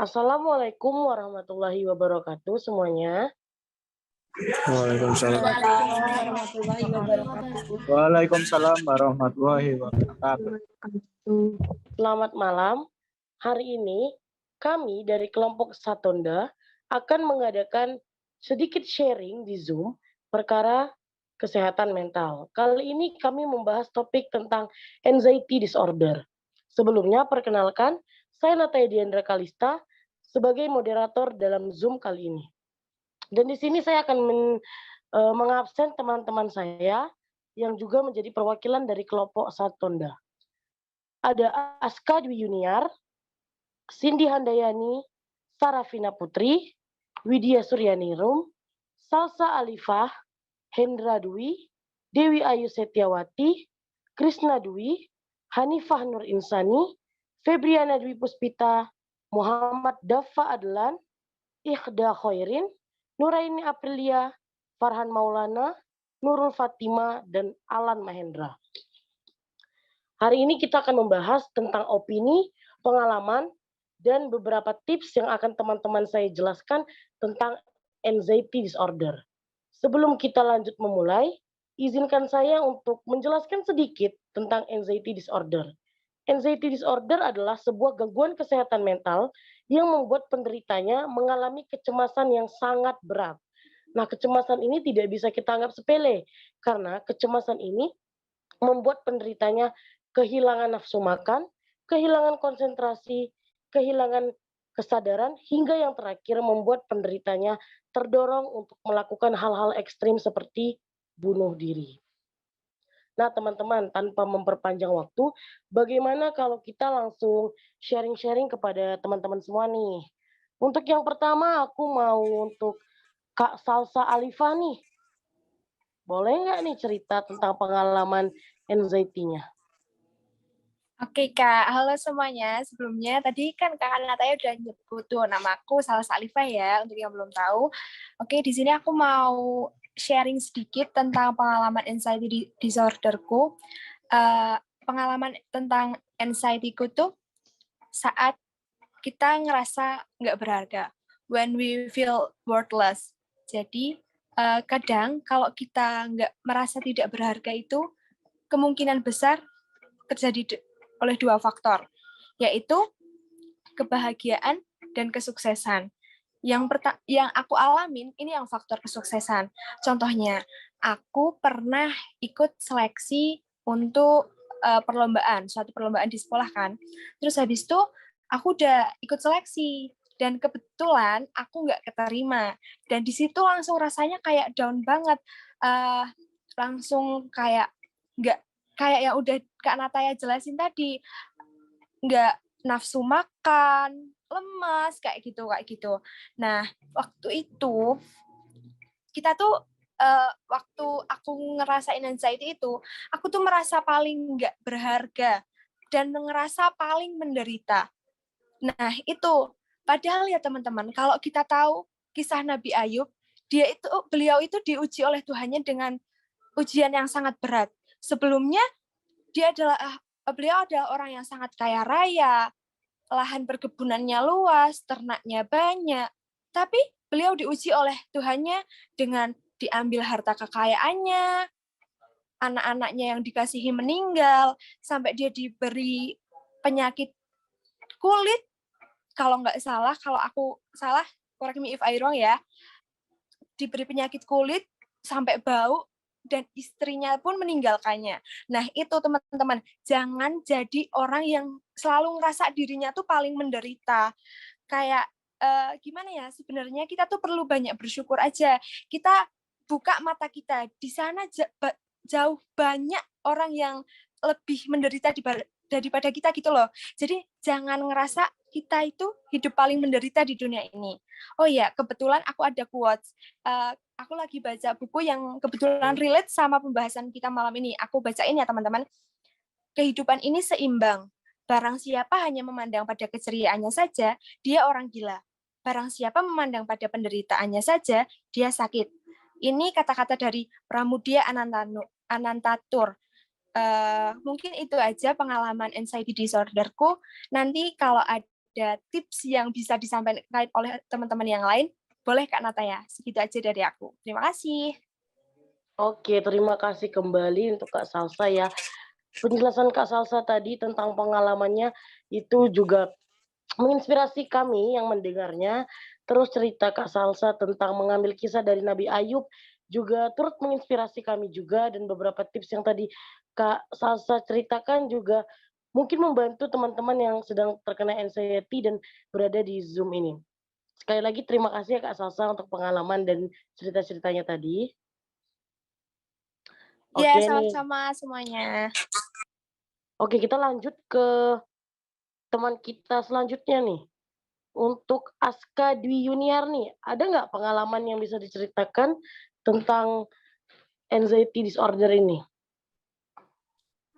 Assalamualaikum warahmatullahi wabarakatuh semuanya. Waalaikumsalam. Waalaikumsalam warahmatullahi wabarakatuh. Waalaikumsalam warahmatullahi wabarakatuh. Selamat malam. Hari ini kami dari kelompok Satonda akan mengadakan sedikit sharing di Zoom perkara kesehatan mental. Kali ini kami membahas topik tentang anxiety disorder. Sebelumnya perkenalkan, saya Nataya Diandra Kalista sebagai moderator dalam Zoom kali ini. Dan di sini saya akan mengabsen teman-teman saya yang juga menjadi perwakilan dari kelompok Satonda. Ada Aska Dwi Yuniar, Cindy Handayani, Sarafina Putri, Widya Suryani Rum, Salsa Alifah, Hendra Dwi, Dewi Ayu Setiawati, Krisna Dwi, Hanifah Nur Insani, Febriana Dwi Puspita, Muhammad Daffa Adlan, Ikhda Khairin, Nuraini Aprilia, Farhan Maulana, Nurul Fatima, dan Alan Mahendra. Hari ini kita akan membahas tentang opini, pengalaman, dan beberapa tips yang akan teman-teman saya jelaskan tentang anxiety disorder. Sebelum kita lanjut memulai, izinkan saya untuk menjelaskan sedikit tentang anxiety disorder. Anxiety disorder adalah sebuah gangguan kesehatan mental yang membuat penderitanya mengalami kecemasan yang sangat berat. Nah, kecemasan ini tidak bisa kita anggap sepele, karena kecemasan ini membuat penderitanya kehilangan nafsu makan, kehilangan konsentrasi, kehilangan kesadaran, hingga yang terakhir membuat penderitanya terdorong untuk melakukan hal-hal ekstrim seperti bunuh diri. Nah, teman-teman, tanpa memperpanjang waktu, bagaimana kalau kita langsung sharing-sharing kepada teman-teman semua nih? Untuk yang pertama, aku mau untuk Kak Salsa Alifah nih. Boleh nggak nih cerita tentang pengalaman anxiety-nya? Oke Kak, halo semuanya. Sebelumnya tadi kan Kak Nataya udah nyebut tuh namaku Salsa Alifah ya, untuk yang belum tahu. Oke, di sini aku mau sharing sedikit tentang pengalaman anxiety disorderku. Pengalaman tentang anxiety-ku tuh saat kita ngerasa nggak berharga, when we feel worthless. Jadi kadang kalau kita nggak merasa tidak berharga itu kemungkinan besar terjadi oleh dua faktor, yaitu kebahagiaan dan kesuksesan. Yang aku alamin ini yang faktor kesuksesan. Contohnya, aku pernah ikut seleksi untuk suatu perlombaan di sekolah kan. Terus habis itu aku udah ikut seleksi dan kebetulan aku nggak keterima. Dan di situ langsung rasanya kayak down banget, langsung kayak nggak, kayak yang udah Kak Nataya jelasin tadi, nggak nafsu makan, lemas kayak gitu. Nah, waktu itu kita tuh waktu aku ngerasain anxiety itu, aku tuh merasa paling nggak berharga dan ngerasa paling menderita. Nah, itu padahal ya teman-teman, kalau kita tahu kisah Nabi Ayub, beliau itu diuji oleh Tuhannya dengan ujian yang sangat berat. Sebelumnya beliau adalah orang yang sangat kaya raya, lahan perkebunannya luas, ternaknya banyak. Tapi beliau diuji oleh Tuhannya dengan diambil harta kekayaannya, anak-anaknya yang dikasihi meninggal, sampai dia diberi penyakit kulit. Kalau nggak salah, kalau aku salah, correct me if I wrong ya, diberi penyakit kulit sampai bau, dan istrinya pun meninggalkannya. Nah, itu teman-teman, jangan jadi orang yang selalu ngerasa dirinya tuh paling menderita. Kayak gimana ya, sebenarnya kita tuh perlu banyak bersyukur aja. Kita buka mata kita, di sana jauh banyak orang yang lebih menderita daripada kita gitu loh. Jadi jangan ngerasa kita itu hidup paling menderita di dunia ini. Oh iya, kebetulan aku ada quotes. Aku lagi baca buku yang kebetulan relate sama pembahasan kita malam ini. Aku bacain ya teman-teman. Kehidupan ini seimbang. Barang siapa hanya memandang pada keceriaannya saja, dia orang gila. Barang siapa memandang pada penderitaannya saja, dia sakit. Ini kata-kata dari Pramudia Anantatur. Mungkin itu aja pengalaman anxiety disorderku. Nanti kalau ada ada tips yang bisa disampaikan oleh teman-teman yang lain, boleh Kak Nataya. Segitu aja dari aku. Terima kasih. Oke, terima kasih kembali untuk Kak Salsa ya. Penjelasan Kak Salsa tadi tentang pengalamannya itu juga menginspirasi kami yang mendengarnya. Terus cerita Kak Salsa tentang mengambil kisah dari Nabi Ayub juga turut menginspirasi kami juga, dan beberapa tips yang tadi Kak Salsa ceritakan juga mungkin membantu teman-teman yang sedang terkena anxiety dan berada di Zoom ini. Sekali lagi terima kasih ya Kak Salsa untuk pengalaman dan cerita-ceritanya tadi. Ya, Oke nih. sama-sama semuanya. Oke, kita lanjut ke teman kita selanjutnya nih. Untuk Aska Dwi Yuniar nih, ada nggak pengalaman yang bisa diceritakan tentang anxiety disorder ini?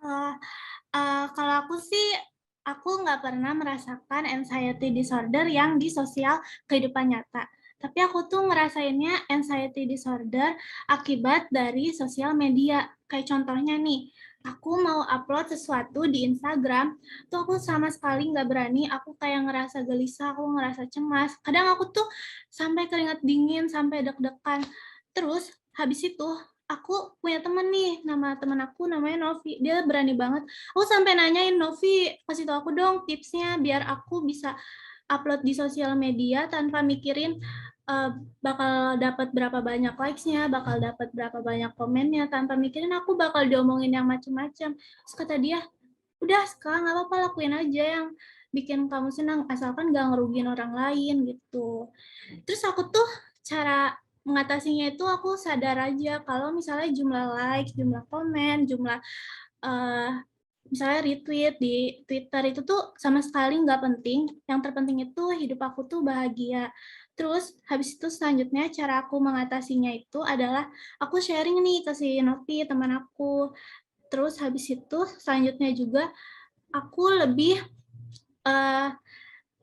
Uh, kalau aku sih, aku nggak pernah merasakan anxiety disorder yang di sosial kehidupan nyata. Tapi aku tuh ngerasainnya anxiety disorder akibat dari sosial media. Kayak contohnya nih, aku mau upload sesuatu di Instagram, tuh aku sama sekali nggak berani, aku kayak ngerasa gelisah, aku ngerasa cemas. Kadang aku tuh sampai keringat dingin, sampai deg-degan. Terus habis itu, aku punya temen nih, nama temen aku namanya Novi, dia berani banget. Aku sampai nanyain, Novi, kasih tau aku dong tipsnya biar aku bisa upload di sosial media tanpa mikirin bakal dapat berapa banyak likes-nya, bakal dapat berapa banyak komennya, tanpa mikirin aku bakal diomongin yang macem-macem. Terus kata dia, udah sekarang nggak apa-apa, lakuin aja yang bikin kamu senang, asalkan gak ngerugiin orang lain gitu. Terus aku tuh cara mengatasinya itu aku sadar aja kalau misalnya jumlah like, jumlah komen, jumlah misalnya retweet di Twitter itu tuh sama sekali nggak penting. Yang terpenting itu hidup aku tuh bahagia. Terus habis itu selanjutnya cara aku mengatasinya itu adalah aku sharing nih ke si Novi, teman aku. Terus habis itu selanjutnya juga aku uh,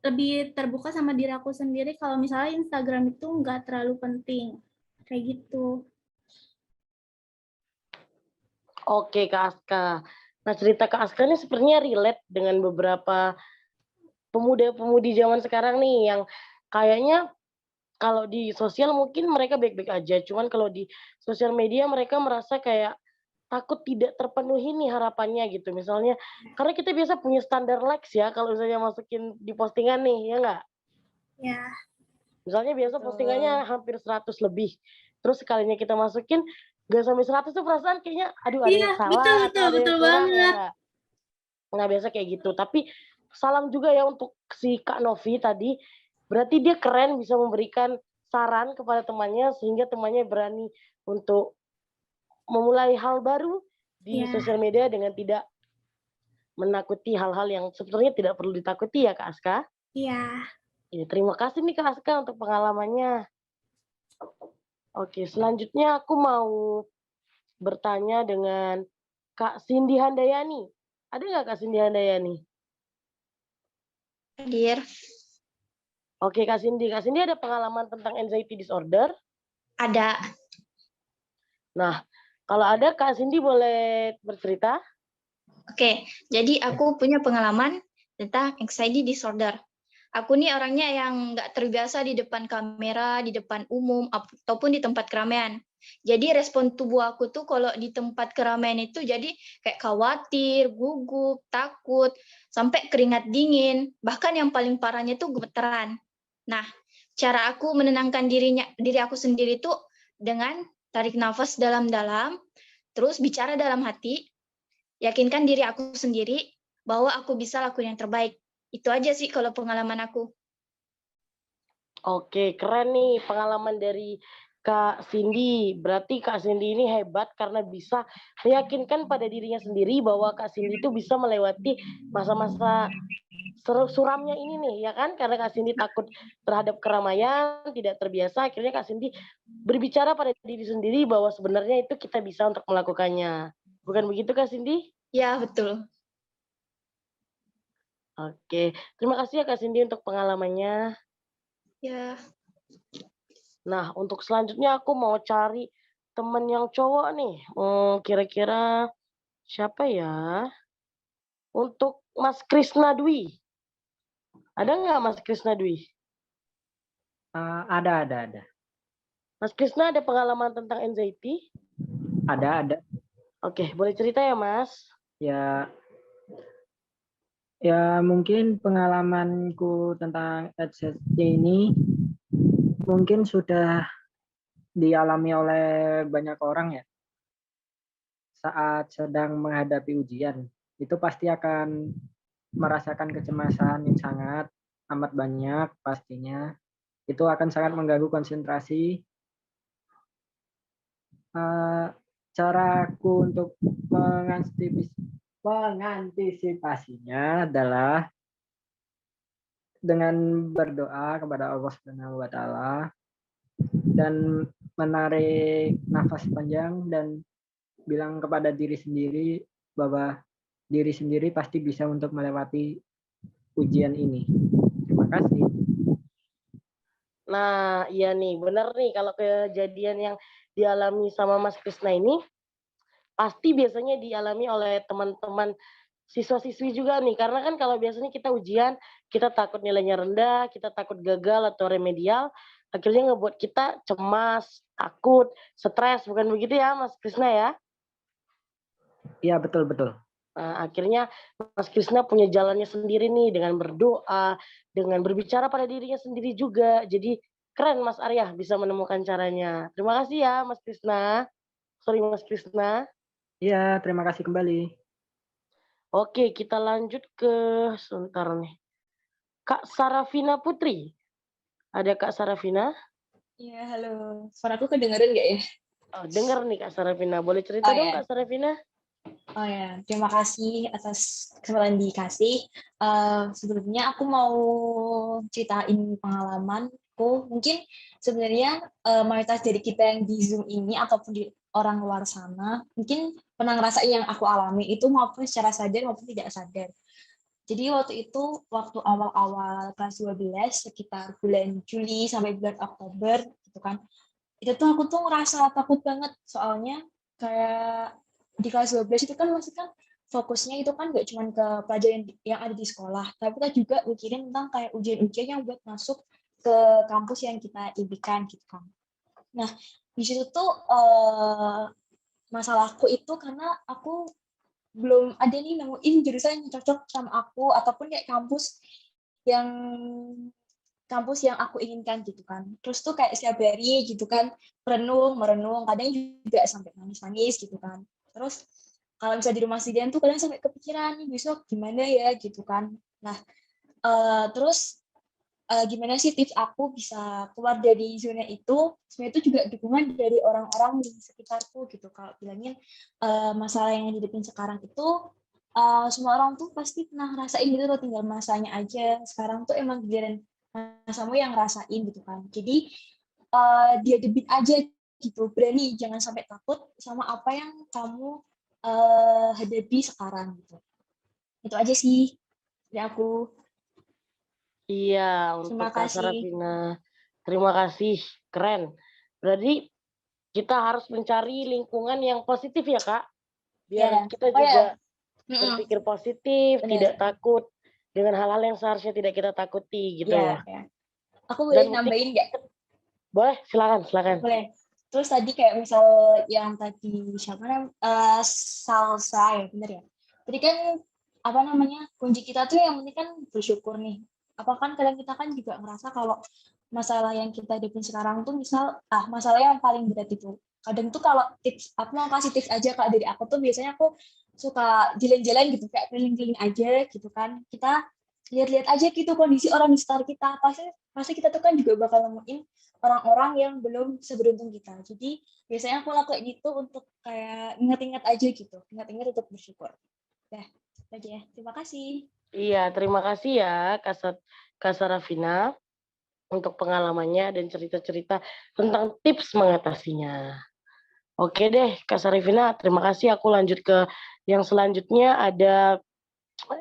lebih terbuka sama diri aku sendiri kalau misalnya Instagram itu nggak terlalu penting. Kayak gitu. Oke Kak Aska. Nah, cerita Kak Aska ini sepertinya relate dengan beberapa pemuda-pemudi zaman sekarang nih yang kayaknya kalau di sosial mungkin mereka baik-baik aja, cuman kalau di sosial media mereka merasa kayak takut tidak terpenuhi nih harapannya gitu. Misalnya, karena kita biasa punya standar likes ya kalau misalnya masukin di postingan nih, ya nggak? Ya. Misalnya biasa postingannya hampir 100 lebih, terus sekalinya kita masukin nggak sampai 100 tuh perasaan kayaknya, aduh ada Iya, yang betul salah atau betul ada yang betul kurang, ya banget. nggak? Nah, biasa kayak gitu. Tapi salam juga ya untuk si Kak Novi tadi, berarti dia keren bisa memberikan saran kepada temannya sehingga temannya berani untuk memulai hal baru di Ya. sosial media dengan tidak menakuti hal-hal yang sebetulnya tidak perlu ditakuti ya Kak Aska. Iya. Ya, terima kasih nih Kak Aska untuk pengalamannya. Oke, selanjutnya aku mau bertanya dengan Kak Cindy Handayani. Ada nggak Kak Cindy Handayani? Hadir. Oke Kak Cindy. Kak Cindy ada pengalaman tentang anxiety disorder? Ada. Nah, kalau ada Kak Cindy boleh bercerita? Oke, jadi aku punya pengalaman tentang anxiety disorder. Aku nih orangnya yang nggak terbiasa di depan kamera, di depan umum, ataupun di tempat keramaian. Jadi respon tubuh aku tuh kalau di tempat keramaian itu jadi kayak khawatir, gugup, takut, sampai keringat dingin. Bahkan yang paling parahnya tuh gemeteran. Nah, cara aku menenangkan diri aku sendiri tuh dengan tarik nafas dalam-dalam, terus bicara dalam hati, yakinkan diri aku sendiri bahwa aku bisa lakuin yang terbaik. Itu aja sih kalau pengalaman aku. Oke, keren nih pengalaman dari Kak Cindy. Berarti Kak Cindy ini hebat karena bisa meyakinkan pada dirinya sendiri bahwa Kak Cindy itu bisa melewati masa-masa suramnya ini nih, ya kan? Karena Kak Cindy takut terhadap keramaian, tidak terbiasa, akhirnya Kak Cindy berbicara pada diri sendiri bahwa sebenarnya itu kita bisa untuk melakukannya. Bukan begitu Kak Cindy? Ya, betul. Oke, terima kasih ya Kak Cindy untuk pengalamannya. Ya. Nah, untuk selanjutnya aku mau cari temen yang cowok nih. Kira-kira siapa ya? Untuk Mas Krisna Dwi. Ada nggak Mas Krisna Dwi? Ada. Mas Krisna ada pengalaman tentang anxiety? Ada. Oke, boleh cerita ya Mas? Ya mungkin pengalamanku tentang anxiety ini mungkin sudah dialami oleh banyak orang ya. Saat sedang menghadapi ujian, itu pasti akan merasakan kecemasan yang sangat amat banyak pastinya. Itu akan sangat mengganggu konsentrasi. Caraku untuk mengantisipasinya adalah dengan berdoa kepada Allah Subhanahu wa Ta'ala dan menarik nafas panjang dan bilang kepada diri sendiri bahwa diri sendiri pasti bisa untuk melewati ujian ini. Terima kasih. Nah, iya nih, bener nih kalau kejadian yang dialami sama Mas Krisna ini pasti biasanya dialami oleh teman-teman siswa-siswi juga nih. Karena kan kalau biasanya kita ujian, kita takut nilainya rendah, kita takut gagal atau remedial, akhirnya ngebuat kita cemas, takut, stres, bukan begitu ya Mas Krisna ya? Iya, betul. Nah, akhirnya Mas Krisna punya jalannya sendiri nih dengan berdoa, dengan berbicara pada dirinya sendiri juga. Jadi keren Mas Arya bisa menemukan caranya. Terima kasih ya Mas Krisna. Sorry Mas Krisna. Iya, terima kasih kembali. Oke, kita lanjut ke sebentar nih. Kak Sarafina Putri. Ada Kak Sarafina? Iya, halo. Suaraku kedengeran nggak ya? Oh, dengar nih Kak Sarafina. Boleh cerita dong Kak Sarafina? Oh ya, terima kasih atas kesempatan dikasih. Sebelumnya aku mau ceritain pengalamanku. Mungkin sebenarnya mayoritas dari kita yang di Zoom ini ataupun di orang luar sana, mungkin pernah ngerasain yang aku alami itu maupun secara sadar maupun tidak sadar. Jadi waktu awal-awal kelas 12, sekitar bulan Juli sampai bulan Oktober, gitu kan, itu tuh aku tuh ngerasa takut banget, soalnya kayak di kelas 12 itu kan masih kan fokusnya itu kan nggak cuma ke pelajaran yang ada di sekolah, tapi kita juga mikirin tentang kayak ujian-ujian yang buat masuk ke kampus yang kita impikan gitu kan. Nah, di situ tuh masalahku itu karena aku belum ada nih nemuin jurusan yang cocok sama aku ataupun kayak yang kampus yang aku inginkan gitu kan. Terus tuh kayak setiap hari gitu kan merenung, kadang juga sampai nangis-nangis gitu kan. Terus kalau misalnya di rumah sendirian tuh kadang sampai kepikiran nih besok gimana ya gitu kan. Nah, terus gimana sih tips aku bisa keluar dari zona itu? Sebenarnya itu juga dukungan dari orang-orang di sekitarku gitu. Kalau bilangin masalah yang dihadapin sekarang itu semua orang tuh pasti pernah ngerasain gitu loh, tinggal masanya aja. Sekarang tuh emang giliran masamu yang ngerasain gitu kan. Jadi dia debit aja gitu, berani, jangan sampai takut sama apa yang kamu hadapi sekarang gitu. Itu aja sih dari aku. Iya, untuk Kak Sarafina. Terima kasih, keren. Berarti kita harus mencari lingkungan yang positif ya Kak, biar kita juga berpikir positif, tidak takut dengan hal-hal yang seharusnya tidak kita takuti gitu loh. Aku boleh nambahin nggak? Boleh, silakan. Boleh. Terus tadi kayak misal yang tadi siapa namanya Salsa ya, bener ya? Tadi kan apa namanya kunci kita tuh yang penting kan bersyukur nih. Apa kan kadang kita kan juga ngerasa kalau masalah yang kita hadapin sekarang tuh misal masalah yang paling berat itu. Kadang tuh kalau tips, aku mau kasih tips aja Kak dari aku tuh biasanya aku suka jalan-jalan gitu kayak keliling-keliling aja gitu kan. Kita lihat-lihat aja gitu kondisi orang di sekitar kita. Pasti kita tuh kan juga bakal nemuin orang-orang yang belum seberuntung kita. Jadi biasanya aku lakuin itu untuk kayak ingat-ingat aja gitu. Ingat-ingat untuk bersyukur. Ya, aja ya. Terima kasih. Iya, terima kasih ya Kak Sarafina untuk pengalamannya dan cerita-cerita tentang tips mengatasinya. Oke deh, Kak Sarafina, terima kasih. Aku lanjut ke yang selanjutnya, ada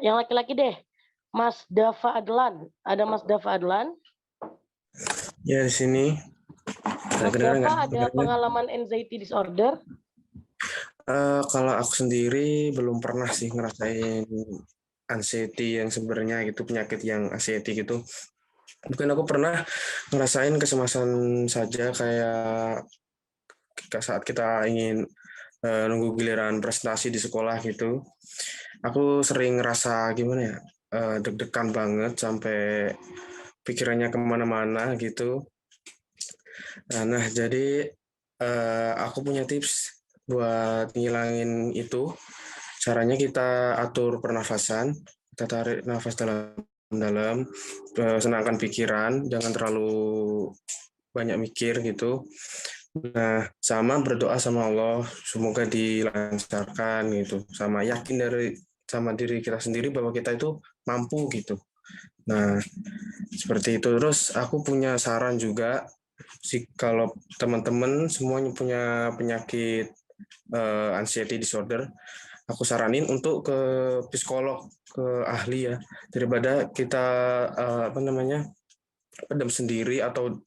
yang laki-laki deh. Mas Dava Adlan. Ada Mas Dava Adlan? Ya, di sini. Mas Dava ada pengalaman anxiety disorder? Kalau aku sendiri belum pernah sih ngerasain anxiety yang sebenarnya gitu, penyakit yang anxiety gitu. Mungkin aku pernah ngerasain kecemasan saja kayak saat kita ingin nunggu giliran presentasi di sekolah gitu. Aku sering ngerasa gimana ya, deg-degan banget sampai pikirannya kemana-mana gitu. Nah, jadi aku punya tips buat ngilangin itu. Caranya kita atur pernafasan, kita tarik nafas dalam-dalam, senangkan pikiran, jangan terlalu banyak mikir gitu. Nah, sama berdoa sama Allah, semoga dilancarkan gitu. Sama yakin sama diri kita sendiri bahwa kita itu mampu gitu. Nah, seperti itu. Terus aku punya saran juga, kalau teman-teman semuanya punya penyakit anxiety disorder, aku saranin untuk ke psikolog, ke ahli ya, daripada kita pendam sendiri atau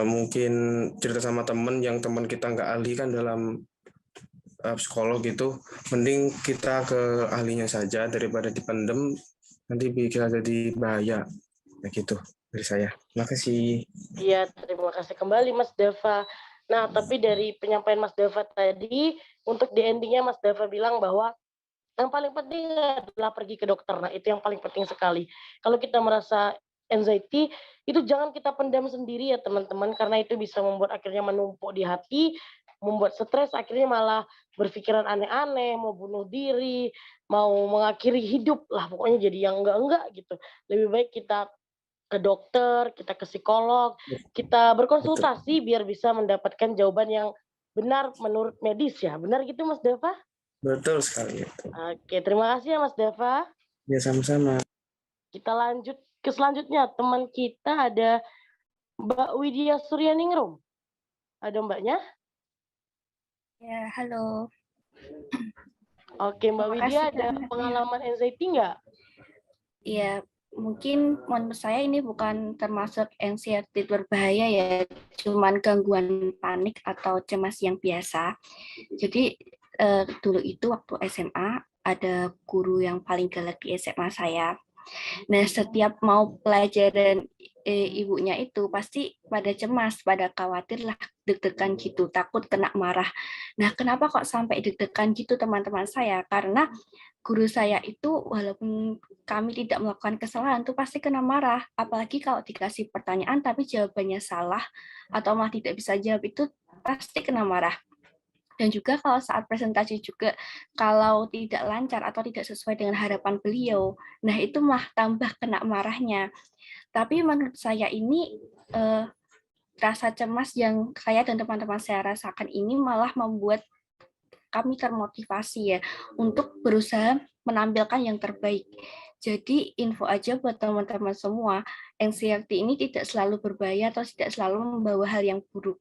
mungkin cerita sama teman yang teman kita nggak ahli kan dalam psikolog gitu. Mending kita ke ahlinya saja daripada dipendem, nanti bisa jadi bahaya. Nah, gitu dari saya. Terima kasih. Iya, terima kasih kembali Mas Dava. Nah, tapi dari penyampaian Mas Dava tadi, untuk di endingnya Mas Dava bilang bahwa yang paling penting adalah pergi ke dokter. Nah, itu yang paling penting sekali. Kalau kita merasa anxiety, itu jangan kita pendam sendiri ya teman-teman, karena itu bisa membuat akhirnya menumpuk di hati, membuat stres, akhirnya malah berpikiran aneh-aneh, mau bunuh diri, mau mengakhiri hidup lah, pokoknya jadi yang enggak-enggak gitu. Lebih baik kita ke dokter, kita ke psikolog, kita berkonsultasi biar bisa mendapatkan jawaban yang benar menurut medis ya. Benar gitu Mas Dava? Betul sekali. Oke, terima kasih ya Mas Dava. Ya, sama-sama. Kita lanjut ke selanjutnya. Teman kita ada Mbak Widya Suryaningrum. Ada Mbaknya? Ya, halo. Oke, Mbak Terima Widya kasih, ada Kak. pengalaman anxiety nggak? Iya, mungkin menurut saya ini bukan termasuk anxiety berbahaya ya, cuman gangguan panik atau cemas yang biasa. Jadi dulu itu waktu SMA ada guru yang paling galak di SMA saya. Nah, setiap mau pelajaran ibunya itu pasti pada cemas, pada khawatir lah, deg-degan gitu, takut kena marah. Nah, kenapa kok sampai deg-degan gitu teman-teman saya? Karena guru saya itu walaupun kami tidak melakukan kesalahan itu pasti kena marah. Apalagi kalau dikasih pertanyaan tapi jawabannya salah atau malah tidak bisa jawab itu pasti kena marah. Dan juga kalau saat presentasi juga, kalau tidak lancar atau tidak sesuai dengan harapan beliau, nah itu malah tambah kena marahnya. Tapi menurut saya ini rasa cemas yang saya dan teman-teman saya rasakan ini malah membuat kami termotivasi ya untuk berusaha menampilkan yang terbaik. Jadi info aja buat teman-teman semua, anxiety ini tidak selalu berbahaya atau tidak selalu membawa hal yang buruk.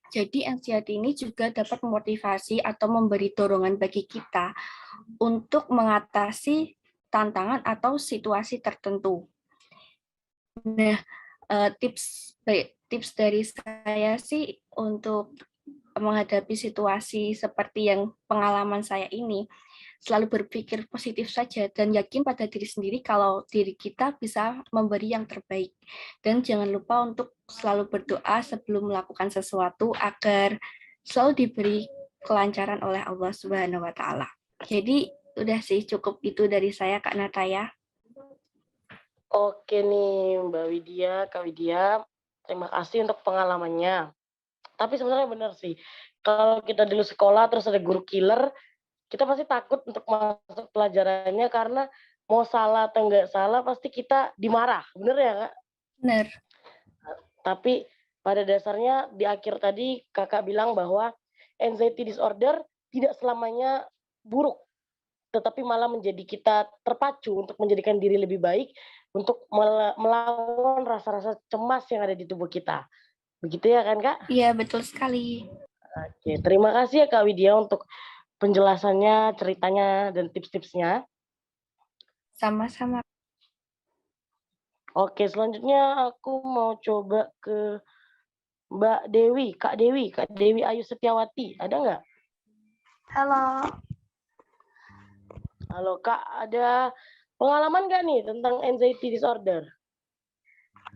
Jadi anxiety ini juga dapat memotivasi atau memberi dorongan bagi kita untuk mengatasi tantangan atau situasi tertentu. Nah, tips dari saya sih untuk menghadapi situasi seperti yang pengalaman saya ini, selalu berpikir positif saja dan yakin pada diri sendiri kalau diri kita bisa memberi yang terbaik. Dan jangan lupa untuk selalu berdoa sebelum melakukan sesuatu agar selalu diberi kelancaran oleh Allah Subhanahu wa taala. Jadi udah sih cukup itu dari saya Kak Nataya. Oke nih Mbak Widya, Kak Widya, terima kasih untuk pengalamannya. Tapi sebenarnya benar sih, kalau kita dulu sekolah terus ada guru killer, kita pasti takut untuk masuk pelajarannya karena mau salah atau enggak salah pasti kita dimarah, bener ya Kak? Benar. Tapi pada dasarnya di akhir tadi Kakak bilang bahwa anxiety disorder tidak selamanya buruk, tetapi malah menjadi kita terpacu untuk menjadikan diri lebih baik, untuk melawan rasa-rasa cemas yang ada di tubuh kita. Begitu ya kan Kak? Iya, betul sekali. Oke, terima kasih ya Kak Widya untuk penjelasannya, ceritanya, dan tips-tipsnya. Sama-sama. Oke, selanjutnya aku mau coba ke Mbak Dewi, Kak Dewi Ayu Setiawati. Ada nggak? Halo. Halo Kak, ada pengalaman nggak nih tentang anxiety disorder?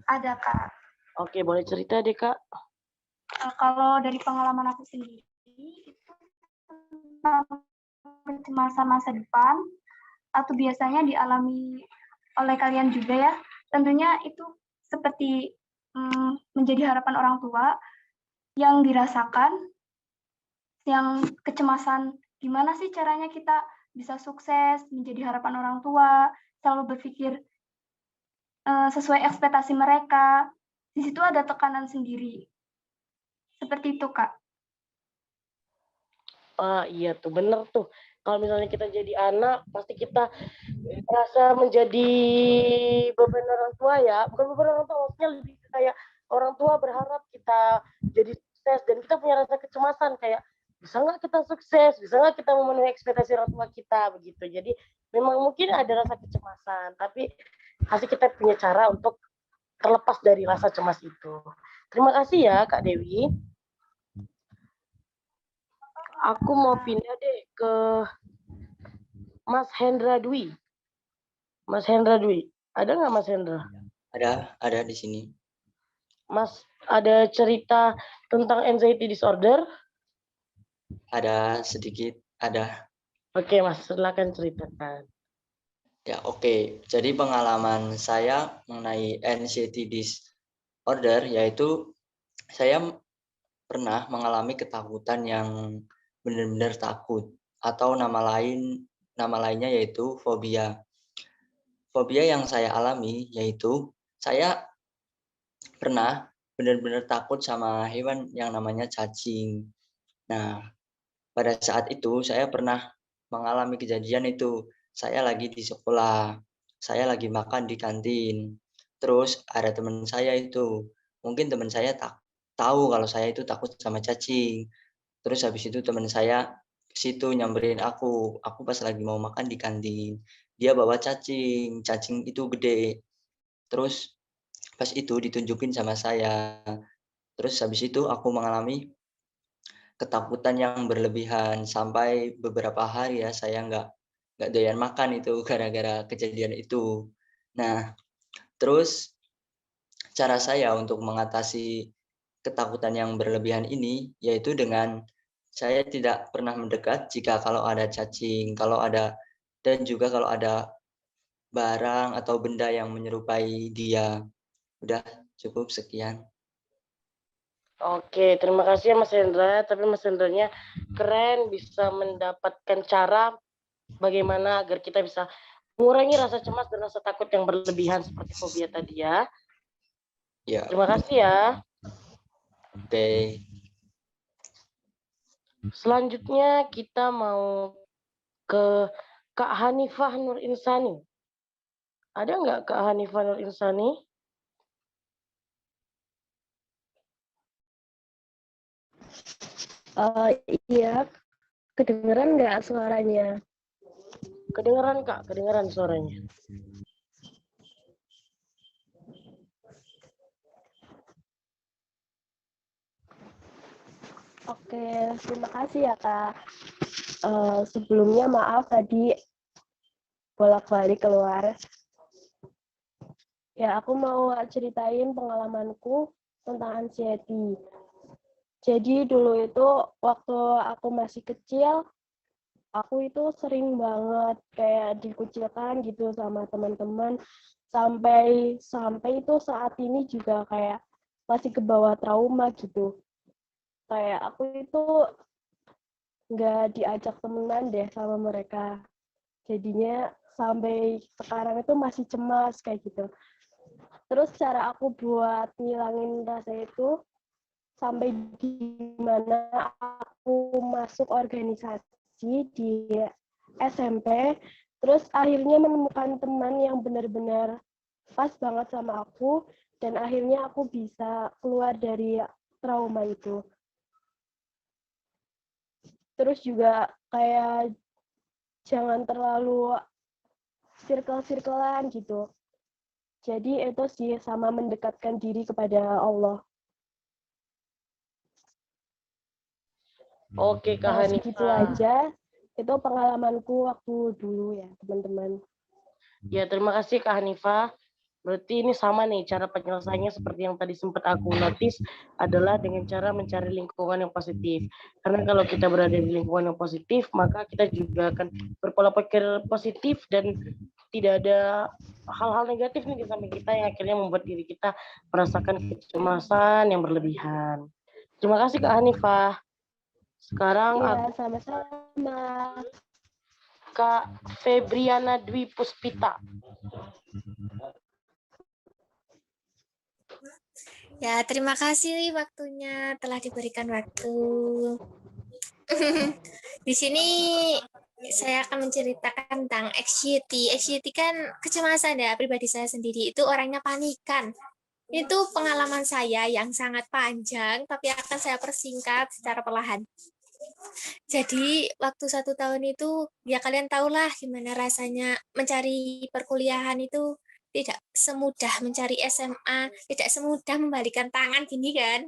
Ada, Kak. Oke, boleh cerita deh Kak. Kalau dari pengalaman aku sendiri, itu tentang kecemasan masa depan, atau biasanya dialami oleh kalian juga ya. Tentunya itu seperti menjadi harapan orang tua yang dirasakan, yang kecemasan gimana sih caranya kita bisa sukses, menjadi harapan orang tua, selalu berpikir sesuai ekspektasi mereka. Di situ ada tekanan sendiri. Seperti itu, Kak. Iya tuh, bener tuh. Kalau misalnya kita jadi anak, pasti kita merasa menjadi beban orang tua ya. Bukan beban orang tua, maksudnya lebih kayak orang tua berharap kita jadi sukses. Dan kita punya rasa kecemasan kayak, bisa nggak kita sukses? Bisa nggak kita memenuhi ekspektasi orang tua kita? Begitu. Jadi memang mungkin ada rasa kecemasan. Tapi pasti kita punya cara untuk terlepas dari rasa cemas itu. Terima kasih ya Kak Dewi. Aku mau pindah deh ke Mas Hendra Dwi. Mas Hendra Dwi, ada nggak Mas Hendra? Ada di sini. Mas, ada cerita tentang anxiety disorder? Ada sedikit, ada. Oke Mas, silakan ceritakan. Ya, oke. Jadi pengalaman saya mengenai anxiety disorder yaitu saya pernah mengalami ketakutan yang benar-benar takut, atau nama lainnya yaitu fobia. Fobia yang saya alami yaitu saya pernah benar-benar takut sama hewan yang namanya cacing. Nah, pada saat itu saya pernah mengalami kejadian itu. Saya lagi di sekolah, saya lagi makan di kantin. Terus ada teman saya itu, mungkin teman saya tahu kalau saya itu takut sama cacing. Terus habis itu teman saya ke situ nyamperin aku. Aku pas lagi mau makan di kantin. Dia bawa cacing, cacing itu gede. Terus pas itu ditunjukin sama saya. Terus habis itu aku mengalami ketakutan yang berlebihan sampai beberapa hari ya saya nggak doyan makan itu gara-gara kejadian itu. Nah, terus cara saya untuk mengatasi ketakutan yang berlebihan ini yaitu dengan saya tidak pernah mendekat jika kalau ada cacing, dan juga kalau ada barang atau benda yang menyerupai dia. Udah cukup sekian. Oke, terima kasih ya Mas Hendra. Tapi Mas Hendranya keren, bisa mendapatkan cara bagaimana agar kita bisa mengurangi rasa cemas dan rasa takut yang berlebihan seperti fobia tadi ya. Ya, Terima kasih ya. oke. Selanjutnya kita mau ke Kak Hanifah Nur Insani. Ada nggak Kak Hanifah Nur Insani? Iya, kedengeran nggak suaranya? Kedengeran Kak, kedengeran suaranya. Oke, terima kasih ya Kak. Sebelumnya maaf tadi bolak-balik keluar. Ya, aku mau ceritain pengalamanku tentang anxiety. Jadi dulu itu waktu aku masih kecil, aku itu sering banget kayak dikucilkan gitu sama teman-teman. Sampai itu saat ini juga kayak masih kebawa trauma gitu. Kayak aku itu nggak diajak temenan deh sama mereka. Jadinya sampai sekarang itu masih cemas kayak gitu. Terus cara aku buat ngilangin rasa itu sampai di mana aku masuk organisasi di SMP. Terus akhirnya menemukan teman yang benar-benar pas banget sama aku dan akhirnya aku bisa keluar dari trauma itu. Terus juga kayak jangan terlalu circle-circlean gitu. Jadi itu sih sama mendekatkan diri kepada Allah. Oke Kak Hanifah. Segitu aja. Itu pengalamanku waktu dulu ya, teman-teman. Ya, terima kasih Kak Hanifah. Berarti ini sama nih cara penyelesaiannya seperti yang tadi sempat aku notice adalah dengan cara mencari lingkungan yang positif. Karena kalau kita berada di lingkungan yang positif, maka kita juga akan berpola pikir positif dan tidak ada hal-hal negatif nih di samping kita yang akhirnya membuat diri kita merasakan kecemasan yang berlebihan. Terima kasih Kak Hanifah. Sekarang Ya, sama-sama. Kak Febriana Dwi Puspita. Ya, terima kasih waktunya telah diberikan waktu. Di sini saya akan menceritakan tentang anxiety. Anxiety kan kecemasan ya, pribadi saya sendiri itu orangnya panikan. Itu pengalaman saya yang sangat panjang, tapi akan saya persingkat secara perlahan. Jadi waktu 1 tahun itu, ya kalian tahulah gimana rasanya mencari perkuliahan itu tidak semudah mencari SMA, tidak semudah membalikan tangan gini kan.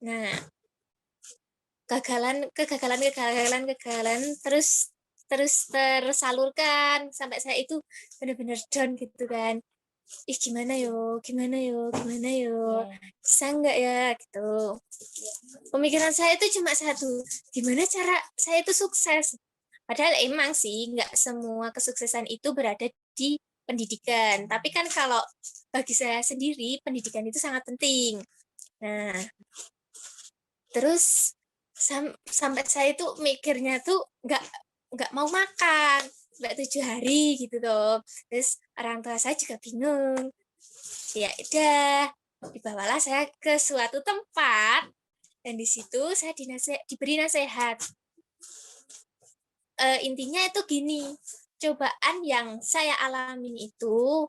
Nah, kegagalan terus tersalurkan sampai saya itu benar-benar down gitu kan. Ih gimana yo, bisa nggak ya gitu. Pemikiran saya itu cuma satu, gimana cara saya itu sukses. Padahal emang sih nggak semua kesuksesan itu berada di pendidikan. Tapi kan kalau bagi saya sendiri, pendidikan itu sangat penting. Nah, terus sampai saya itu mikirnya tuh nggak mau makan, nggak 7 hari gitu tuh. Terus orang tua saya juga bingung. Ya udah, dibawalah saya ke suatu tempat dan di situ saya diberi nasihat. Intinya itu gini, cobaan yang saya alamin itu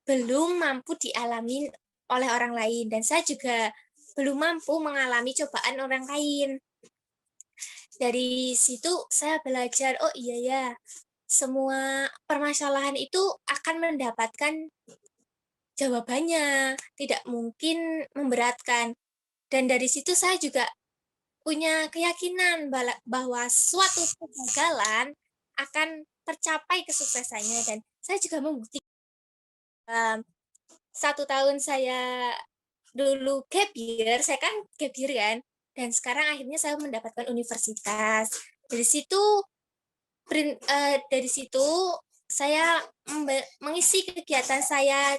belum mampu dialami oleh orang lain dan saya juga belum mampu mengalami cobaan orang lain. Dari situ saya belajar, oh iya ya, semua permasalahan itu akan mendapatkan jawabannya, tidak mungkin memberatkan. Dan dari situ saya juga punya keyakinan bahwa suatu kegagalan akan tercapai kesuksesannya dan saya juga membuktikan 1 tahun saya dulu gap year, saya kan gap year kan, dan sekarang akhirnya saya mendapatkan universitas. Dari situ saya mengisi kegiatan saya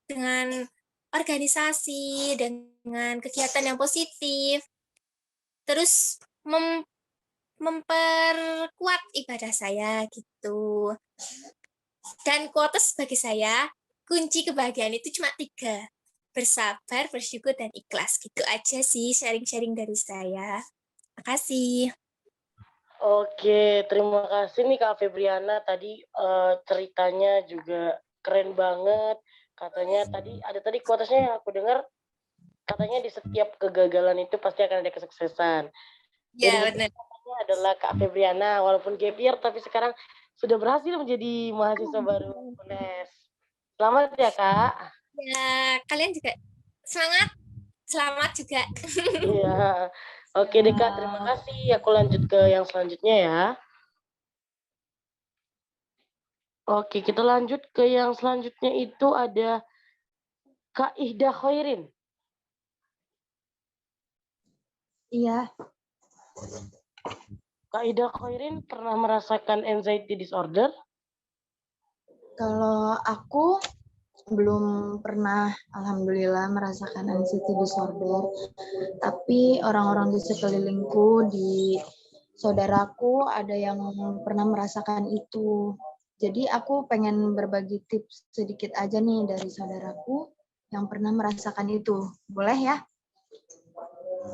dengan organisasi, dengan kegiatan yang positif, terus memperkuat ibadah saya gitu. Dan quotes bagi saya, kunci kebahagiaan itu cuma 3. Bersabar, bersyukur, dan ikhlas. Gitu aja sih sharing-sharing dari saya. Makasih. Oke, terima kasih nih Kak Febriana. Tadi ceritanya juga keren banget. Katanya tadi quotesnya yang aku dengar, katanya di setiap kegagalan itu pasti akan ada kesuksesan. Ya, benar. Adalah Kak Febriana, walaupun gap year, tapi sekarang sudah berhasil menjadi mahasiswa baru UNES. Selamat ya Kak. Ya, kalian juga semangat. Selamat juga. Iya. Oke deh Kak, terima kasih. Aku lanjut ke yang selanjutnya ya. Oke, kita lanjut ke yang selanjutnya itu ada Kak Ihda Khairin. Iya. Kak Ihda Khairin pernah merasakan anxiety disorder? Kalau aku belum pernah, alhamdulillah, merasakan anxiety disorder. Tapi orang-orang di sekelilingku, di saudaraku, ada yang pernah merasakan itu. Jadi aku pengen berbagi tips sedikit aja nih dari saudaraku yang pernah merasakan itu. Boleh ya?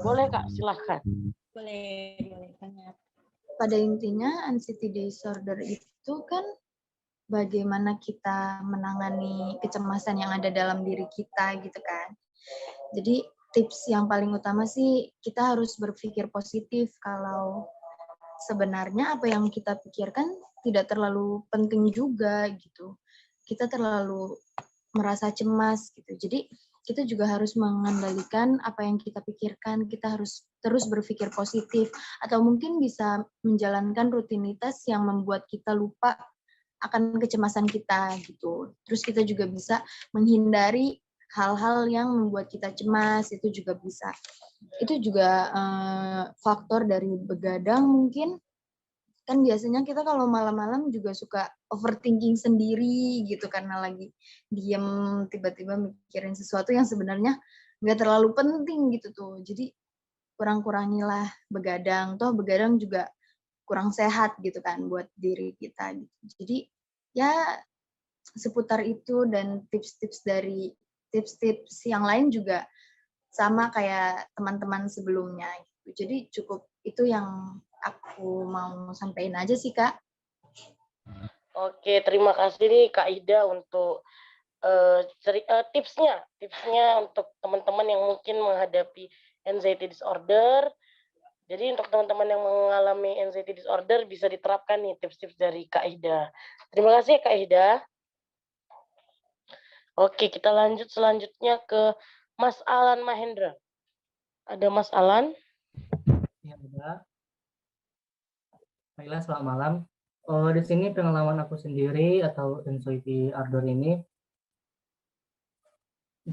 Boleh Kak, silahkan. Boleh banget. Pada intinya anxiety disorder itu kan bagaimana kita menangani kecemasan yang ada dalam diri kita gitu kan. Jadi tips yang paling utama sih kita harus berpikir positif kalau sebenarnya apa yang kita pikirkan tidak terlalu penting juga gitu. Kita terlalu merasa cemas gitu. Jadi kita juga harus mengendalikan apa yang kita pikirkan, kita harus terus berpikir positif, atau mungkin bisa menjalankan rutinitas yang membuat kita lupa akan kecemasan kita gitu. Terus kita juga bisa menghindari hal-hal yang membuat kita cemas, itu juga bisa. Itu juga faktor dari begadang mungkin. Kan biasanya kita kalau malam-malam juga suka overthinking sendiri gitu karena lagi diem tiba-tiba mikirin sesuatu yang sebenarnya nggak terlalu penting gitu tuh. Jadi kurang-kurangilah begadang. Toh begadang juga kurang sehat gitu kan buat diri kita gitu. Jadi ya seputar itu, dan tips-tips yang lain juga sama kayak teman-teman sebelumnya gitu. Jadi cukup itu yang aku mau sampaikan aja sih, Kak. Oke, terima kasih nih Kak Ida untuk tipsnya untuk teman-teman yang mungkin menghadapi anxiety disorder. Jadi untuk teman-teman yang mengalami anxiety disorder bisa diterapkan nih tips-tips dari Kak Ida. Terima kasih ya Kak Ida. Oke, kita lanjut selanjutnya ke Mas Alan Mahendra. Ada Mas Alan? Ya, ada. Baiklah, selamat malam. Di sini pengalaman aku sendiri atau anxiety disorder ini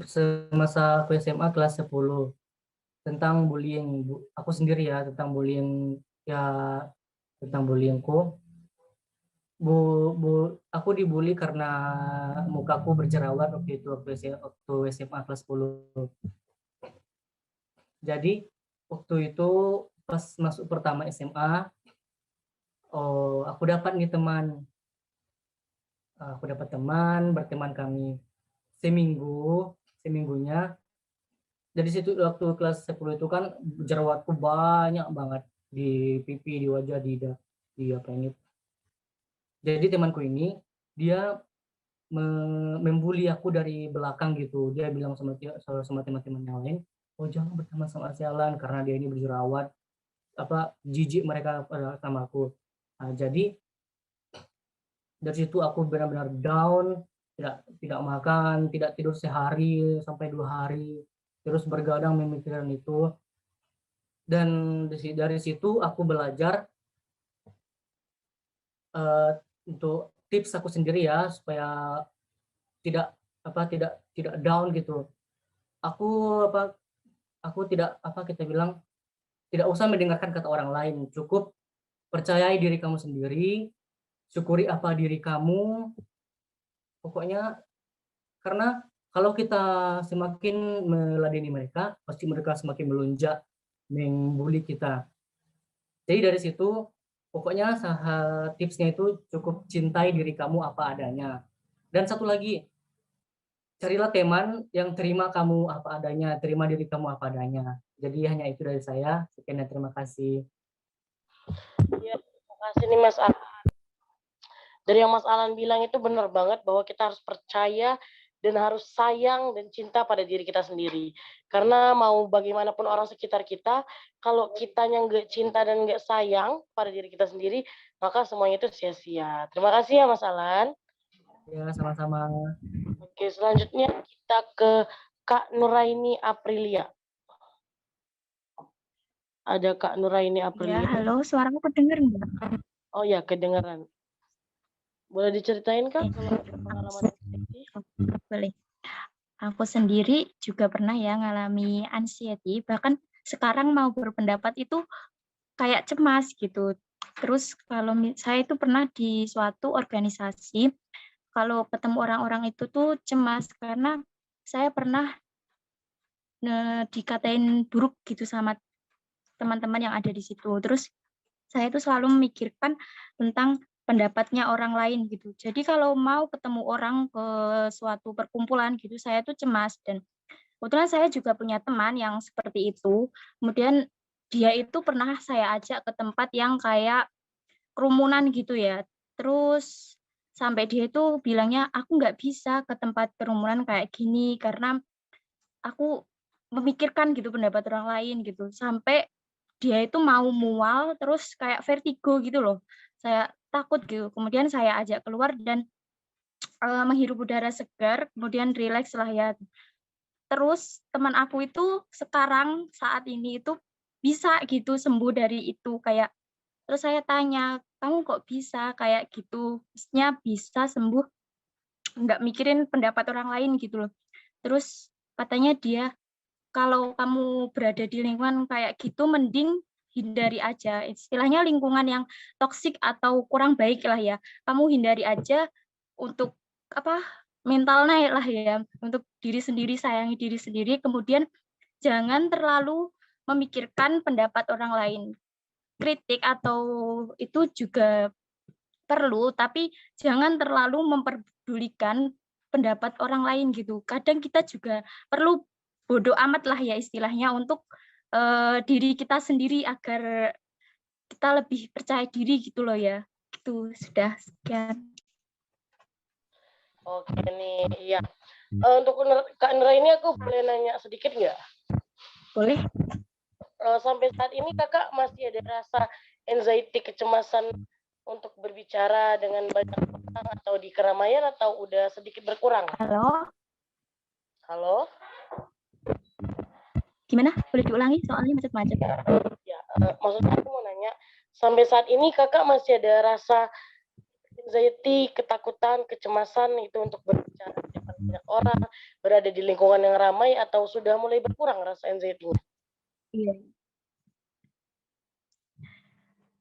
semasa aku SMA kelas 10 tentang bullying. Aku sendiri ya, tentang bullying tentang bullyingku. Aku dibully karena mukaku berjerawat waktu itu waktu SMA kelas 10. Jadi waktu itu pas masuk pertama SMA, aku dapat nih teman. Aku dapat teman, berteman kami seminggunya. Dari situ waktu kelas 10 itu kan jerawatku banyak banget di pipi, di wajah, di apa ini. Jadi temanku ini dia membuli aku dari belakang gitu. Dia bilang sama teman-teman yang lain, "Oh, jangan berteman sama si Alan karena dia ini berjerawat." Jijik mereka sama aku. Nah, jadi dari situ aku benar-benar down, tidak makan, tidak tidur sehari sampai 2 hari, terus bergadang memikirkan itu. Dan dari situ aku belajar untuk tips aku sendiri ya supaya tidak down gitu. Aku tidak tidak usah mendengarkan kata orang lain, cukup percayai diri kamu sendiri, syukuri apa diri kamu. Pokoknya karena kalau kita semakin meladeni mereka, pasti mereka semakin melonjak membuli kita. Jadi dari situ pokoknya tipsnya itu cukup cintai diri kamu apa adanya. Dan satu lagi, carilah teman yang terima kamu apa adanya, terima diri kamu apa adanya. Jadi hanya itu dari saya. Sekian dan terima kasih. Ya, terima kasih nih Mas Alan. Dari yang Mas Alan bilang itu benar banget bahwa kita harus percaya dan harus sayang dan cinta pada diri kita sendiri. Karena mau bagaimanapun orang sekitar kita, kalau kitanya nggak cinta dan nggak sayang pada diri kita sendiri, maka semuanya itu sia-sia. Terima kasih ya Mas Alan. Ya, sama-sama. Oke, selanjutnya kita ke Kak Nuraini Aprilia. Ada Kak Nuraini Aprilia. Ya, halo, suaraku kedengar nggak? Oh ya, kedengaran. Boleh diceritain Kak kalau ada pengalaman anxiety? Boleh. Aku sendiri juga pernah ya ngalami anxiety, bahkan sekarang mau berpendapat itu kayak cemas gitu. Terus kalau saya itu pernah di suatu organisasi, kalau ketemu orang-orang itu tuh cemas karena saya pernah dikatain buruk gitu sama teman-teman yang ada di situ. Terus saya itu selalu memikirkan tentang pendapatnya orang lain gitu. Jadi kalau mau ketemu orang ke suatu perkumpulan gitu, saya tuh cemas. Dan kebetulan saya juga punya teman yang seperti itu. Kemudian dia itu pernah saya ajak ke tempat yang kayak kerumunan gitu ya. Terus sampai dia itu bilangnya, aku nggak bisa ke tempat kerumunan kayak gini karena aku memikirkan gitu pendapat orang lain gitu. Sampai dia itu mau mual terus kayak vertigo gitu loh. Saya takut gitu. Kemudian saya ajak keluar dan menghirup udara segar, kemudian rileks lah ya. terus teman aku itu sekarang saat ini itu bisa gitu sembuh dari itu kayak terus saya tanya, kamu kok bisa kayak gitu? Maksudnya bisa sembuh nggak mikirin pendapat orang lain gitu loh. Terus katanya dia, kalau kamu berada di lingkungan kayak gitu, mending hindari aja. Istilahnya lingkungan yang toksik atau kurang baik lah ya. Kamu hindari aja untuk apa mental naik lah ya. Untuk diri sendiri, sayangi diri sendiri. Kemudian jangan terlalu memikirkan pendapat orang lain. Kritik atau itu juga perlu, tapi jangan terlalu memperdulikan pendapat orang lain gitu. Kadang kita juga perlu bodoh amat lah ya istilahnya untuk diri kita sendiri agar kita lebih percaya diri gitu loh ya. Itu sudah sekian. Oke nih, iya. Untuk Kak Nera ini aku boleh nanya sedikit nggak? Boleh. Sampai saat ini kakak masih ada rasa anxiety, kecemasan untuk berbicara dengan banyak orang atau di keramaian atau udah sedikit berkurang? Halo? Halo? Gimana? Boleh diulangi soalnya macet-macet. Ya, maksudnya aku mau nanya, sampai saat ini kakak masih ada rasa anxiety, ketakutan, kecemasan itu untuk berbicara di depan banyak orang, berada di lingkungan yang ramai, atau sudah mulai berkurang rasa anxiety-nya? Iya.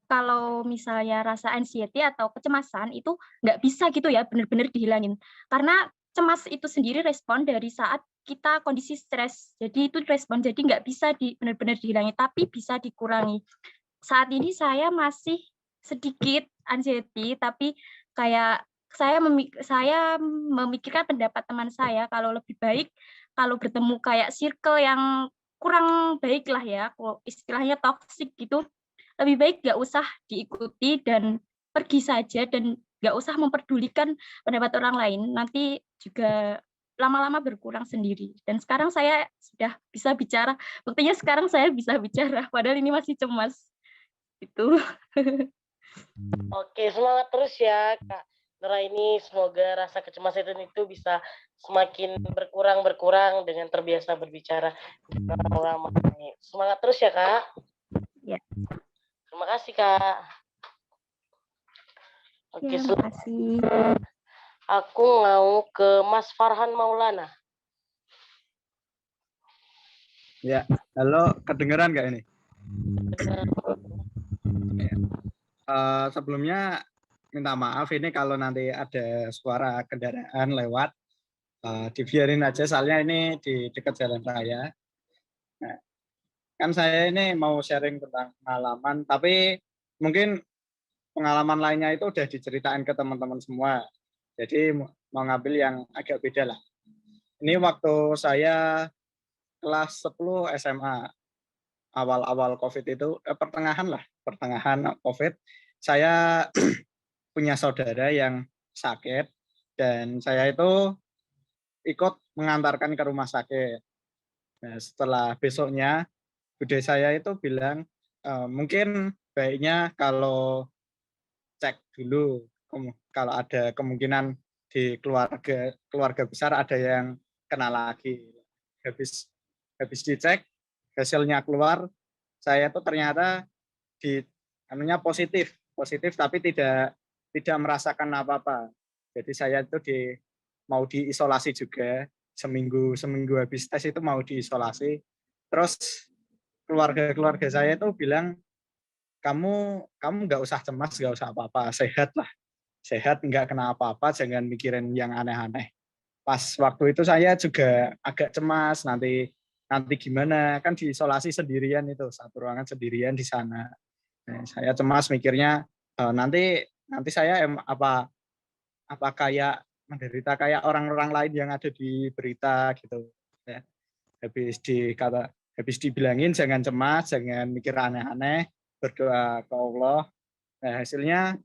Kalau misalnya rasa anxiety atau kecemasan itu nggak bisa gitu ya benar-benar dihilangin. Karena cemas itu sendiri respon dari saat kita kondisi stres. Jadi itu respon, jadi nggak bisa benar-benar dihilangin, tapi bisa dikurangi. Saat ini saya masih sedikit anxiety, tapi kayak saya memikirkan pendapat teman saya kalau lebih baik kalau bertemu kayak circle yang kurang baik lah ya, istilahnya toxic gitu, lebih baik nggak usah diikuti dan pergi saja dan nggak usah memperdulikan pendapat orang lain. Nanti juga lama-lama berkurang sendiri. Dan sekarang saya sudah bisa bicara. Buktinya sekarang saya bisa bicara, padahal ini masih cemas. Itu. Oke, semangat terus ya Kak Nera ini. Semoga rasa kecemasan itu bisa semakin berkurang dengan terbiasa berbicara dengan orang ramai. Semangat terus ya Kak. Ya. Terima kasih Kak. Oke, Ya, terima kasih. Aku mau ke Mas Farhan Maulana. Ya, halo, kedengeran nggak ini? Sebelumnya minta maaf ini kalau nanti ada suara kendaraan lewat, dibiarin aja soalnya ini di dekat jalan raya. Nah, kan saya ini mau sharing tentang pengalaman, tapi mungkin pengalaman lainnya itu udah diceritain ke teman-teman semua. Jadi mau ngambil yang agak beda lah. Ini waktu saya kelas 10 SMA, awal-awal COVID itu, pertengahan COVID, saya punya saudara yang sakit, dan saya itu ikut mengantarkan ke rumah sakit. Nah, setelah besoknya, bude saya itu bilang, mungkin baiknya kalau cek dulu, kalau ada kemungkinan di keluarga besar ada yang kena lagi. Habis dicek, hasilnya keluar, saya itu ternyata positif tapi tidak merasakan apa-apa. Jadi saya itu mau diisolasi juga, seminggu habis tes itu mau diisolasi. Terus keluarga saya itu bilang, kamu nggak usah cemas, nggak usah apa-apa, sehat lah, sehat, nggak kena apa-apa, jangan mikirin yang aneh-aneh. Pas waktu itu saya juga agak cemas, nanti gimana, kan diisolasi sendirian itu, satu ruangan sendirian di sana. Nah, saya cemas mikirnya, nanti saya apa kayak menderita kayak orang-orang lain yang ada di berita gitu. Ya. Habis dibilangin jangan cemas, jangan mikir aneh-aneh, berdoa ke Allah. Nah, hasilnya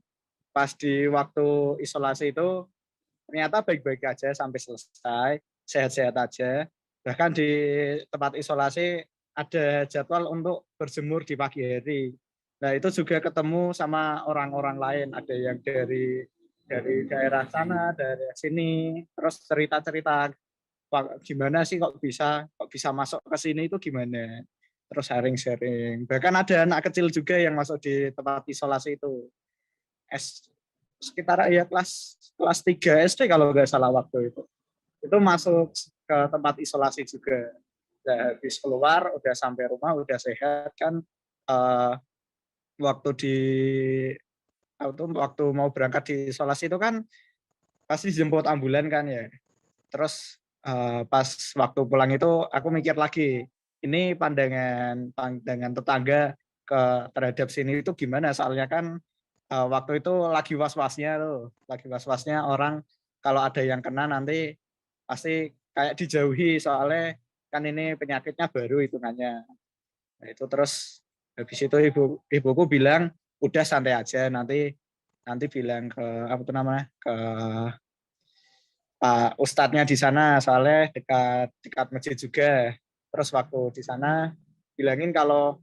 pas di waktu isolasi itu ternyata baik-baik aja sampai selesai, sehat-sehat aja. Bahkan di tempat isolasi ada jadwal untuk berjemur di pagi hari. Nah, itu juga ketemu sama orang-orang lain, ada yang dari daerah sana, dari sini, terus cerita-cerita gimana sih kok bisa masuk ke sini itu gimana. Terus sharing-sharing. Bahkan ada anak kecil juga yang masuk di tempat isolasi itu. Sekitar ya kelas 3 SD kalau nggak salah waktu itu. Itu masuk ke tempat isolasi juga. Udah habis keluar, udah sampai rumah, udah sehat kan. Waktu mau berangkat di isolasi itu kan pasti dijemput ambulan kan ya. Terus pas waktu pulang itu aku mikir lagi, ini pandangan tetangga terhadap sini itu gimana? Soalnya kan waktu itu lagi was-wasnya orang kalau ada yang kena nanti pasti kayak dijauhi soalnya kan ini penyakitnya baru hitungannya. Nah, itu terus habis itu ibuku bilang udah santai aja nanti bilang ke ke Pak Ustadznya di sana soalnya dekat masjid juga. Terus waktu di sana bilangin kalau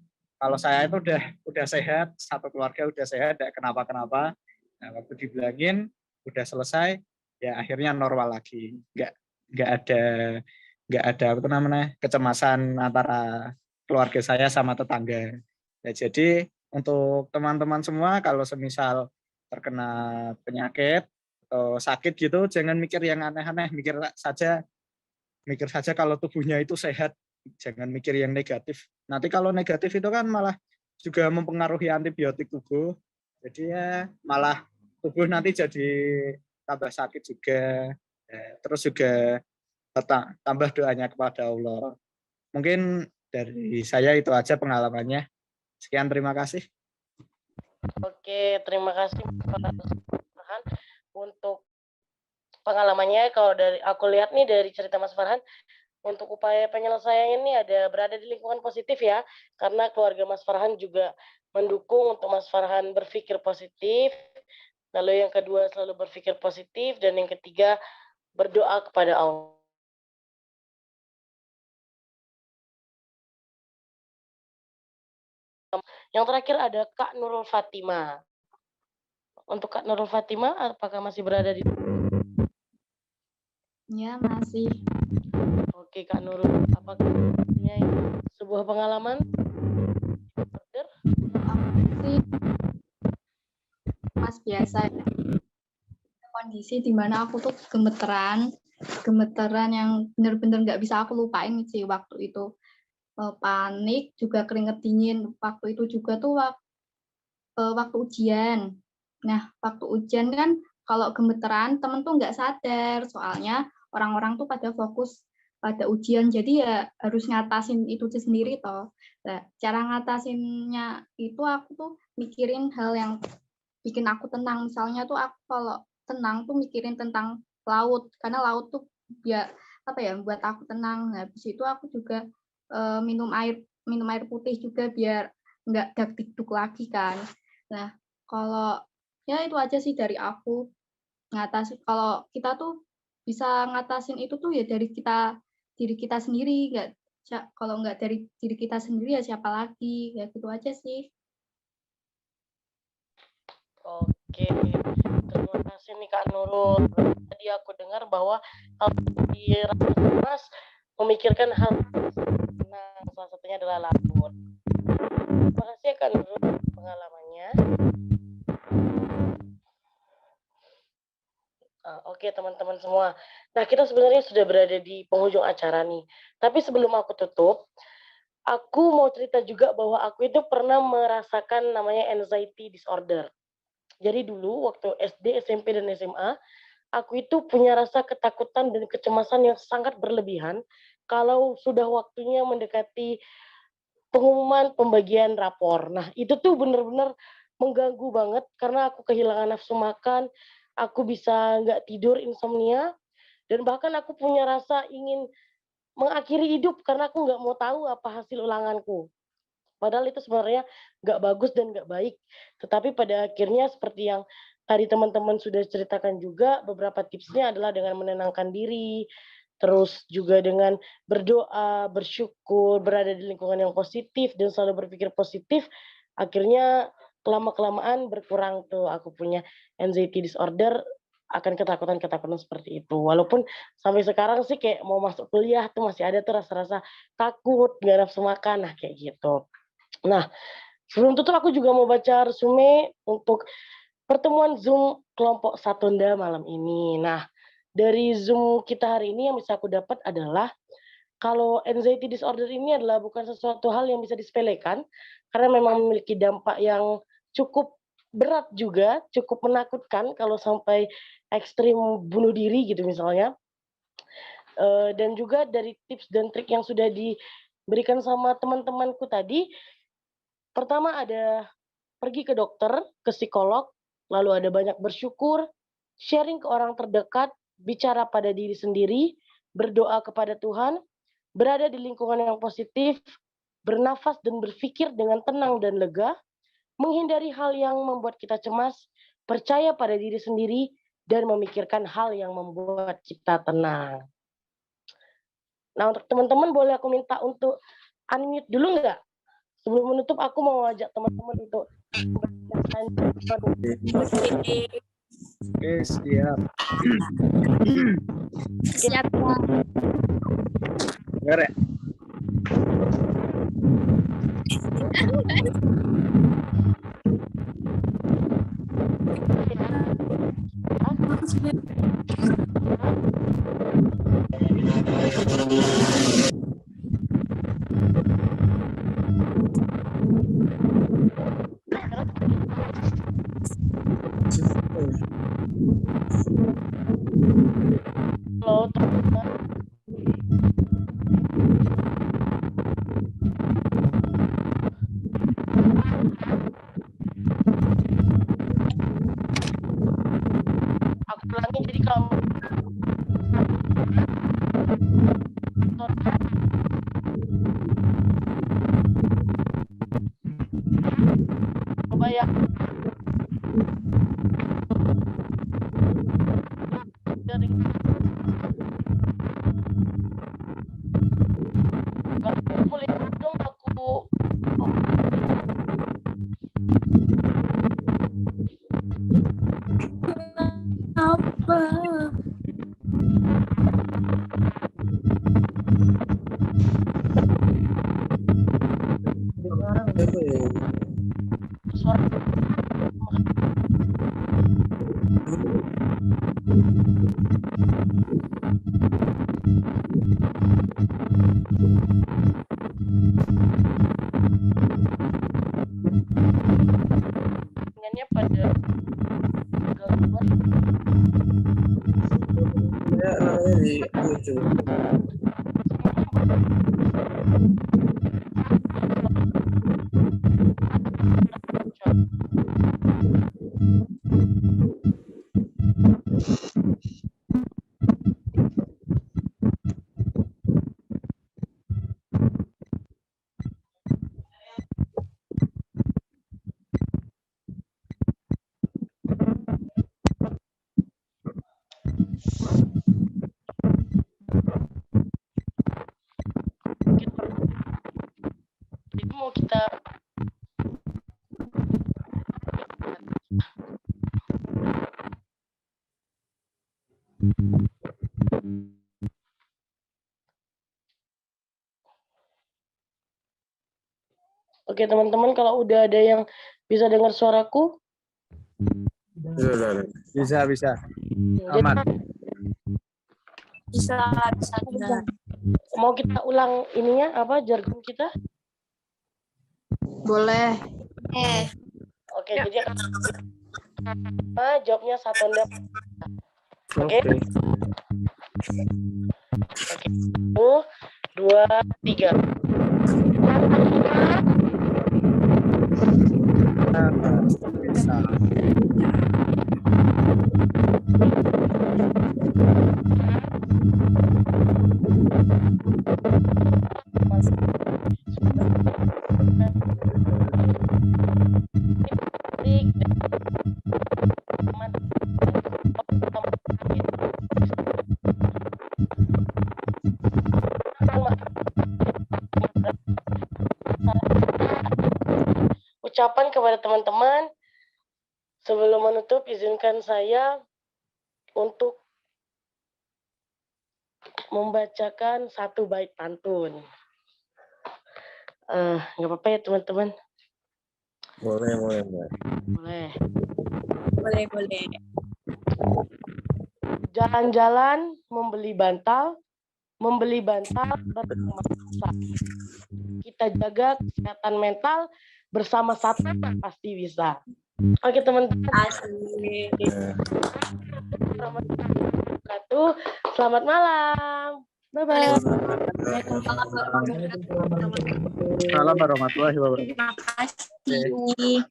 saya itu udah sehat, satu keluarga udah sehat, tidak kenapa-kenapa. Nah, waktu dibilangin udah selesai, ya akhirnya normal lagi. Nggak ada kecemasan antara keluarga saya sama tetangga. Ya, jadi untuk teman-teman semua kalau semisal terkena penyakit atau sakit gitu jangan mikir yang aneh-aneh, mikir saja kalau tubuhnya itu sehat, jangan mikir yang negatif. Nanti kalau negatif itu kan malah juga mempengaruhi antibiotik tubuh, jadi ya malah tubuh nanti jadi tambah sakit juga. Terus juga tambah doanya kepada Allah. Mungkin dari saya itu aja pengalamannya. Sekian, terima kasih. Oke, terima kasih Mas Farhan untuk pengalamannya. Kalau dari aku lihat nih dari cerita Mas Farhan, untuk upaya penyelesaian ini ada berada di lingkungan positif ya, karena keluarga Mas Farhan juga mendukung untuk Mas Farhan berpikir positif. Lalu yang kedua selalu berpikir positif, dan yang ketiga berdoa kepada Allah. Yang terakhir ada Kak Nurul Fatima. Untuk Kak Nurul Fatima, apakah masih berada di? Ya, masih. Oke, Kak Nurul, apakah ini sebuah pengalaman? Sih, Mas, biasa kondisi di mana aku tuh gemeteran yang bener-bener nggak bisa aku lupain sih waktu itu. Panik, juga keringet dingin. Waktu itu juga tuh waktu ujian. Nah, waktu ujian kan kalau gemeteran temen tuh nggak sadar, soalnya orang-orang tuh pada fokus pada ujian, jadi ya harus ngatasin itu sendiri toh. Nah, cara ngatasinnya itu aku tuh mikirin hal yang bikin aku tenang. Misalnya tuh aku kalau tenang tuh mikirin tentang laut, karena laut tuh ya buat aku tenang. Nah, habis itu aku juga minum air putih juga biar nggak dak-dikduk lagi kan. Nah, kalau ya itu aja sih dari aku. Kalau kita tuh bisa ngatasin itu tuh ya dari diri kita sendiri, kalau nggak dari diri kita sendiri ya siapa lagi, ya gitu aja sih. Oke, terima kasih nih Kak Nurul. Tadi aku dengar bahwa kalau di Mas memikirkan hal senang, salah satunya adalah laut. Terima kasih ya Kak Nurul pengalamannya. Oke teman-teman semua. Nah, kita sebenarnya sudah berada di penghujung acara nih. Tapi sebelum aku tutup, aku mau cerita juga bahwa aku itu pernah merasakan namanya anxiety disorder. Jadi dulu waktu SD, SMP, dan SMA, aku itu punya rasa ketakutan dan kecemasan yang sangat berlebihan kalau sudah waktunya mendekati pengumuman pembagian rapor. Nah, itu tuh benar-benar mengganggu banget karena aku kehilangan nafsu makan, aku bisa nggak tidur, insomnia, dan bahkan aku punya rasa ingin mengakhiri hidup karena aku nggak mau tahu apa hasil ulanganku. Padahal itu sebenarnya nggak bagus dan nggak baik. Tetapi pada akhirnya seperti yang tadi teman-teman sudah ceritakan juga, beberapa tipsnya adalah dengan menenangkan diri, terus juga dengan berdoa, bersyukur, berada di lingkungan yang positif, dan selalu berpikir positif. Akhirnya lama-kelamaan berkurang tuh aku punya anxiety disorder. akan ketakutan-ketakutan seperti itu. Walaupun sampai sekarang sih kayak mau masuk kuliah tuh masih ada tuh rasa-rasa takut, nggak nafsu makan, nah kayak gitu. Nah, sebelum tutup aku juga mau baca resume untuk pertemuan Zoom kelompok Satunda malam ini. Nah, dari Zoom kita hari ini yang bisa aku dapat adalah kalau anxiety disorder ini adalah bukan sesuatu hal yang bisa disepelekan karena memang memiliki dampak yang cukup berat juga, cukup menakutkan kalau sampai ekstrim bunuh diri gitu misalnya. Dan juga dari tips dan trik yang sudah diberikan sama teman-temanku tadi, pertama ada pergi ke dokter, ke psikolog, lalu ada banyak bersyukur, sharing ke orang terdekat, bicara pada diri sendiri, berdoa kepada Tuhan, berada di lingkungan yang positif, bernafas dan berpikir dengan tenang dan lega, menghindari hal yang membuat kita cemas, percaya pada diri sendiri, dan memikirkan hal yang membuat kita tenang. Nah, untuk teman-teman boleh aku minta untuk unmute dulu nggak? Sebelum menutup, aku mau ajak teman-teman untuk Oke, siap. Siap. Dengar ya? Halo, teman-teman. Aku ulangi, jadi kalau coba ya. Boleh dong aku Apa? Ingatnya pada gangguan. Ya, namanya di YouTube. Jadi mau kita Oke teman-teman, kalau udah ada yang bisa dengar suaraku, Bisa. Aman. Bisa. mau kita ulang ininya apa jargon kita? Boleh. Oke, jadi jawabnya Satunda. Oke. Oke. 1, 2, 3. Bisa. Ucapan kepada teman-teman sebelum menutup, izinkan saya untuk membacakan satu bait pantun. Nggak apa-apa ya teman-teman? Boleh, boleh, boleh. Boleh. Jalan-jalan membeli bantal bermasa. Kita jaga kesehatan mental bersama Satria pasti bisa. Oke teman-teman. Selamat malam. Bye-bye. Salam warahmatullahi wabarakatuh. Terima kasih.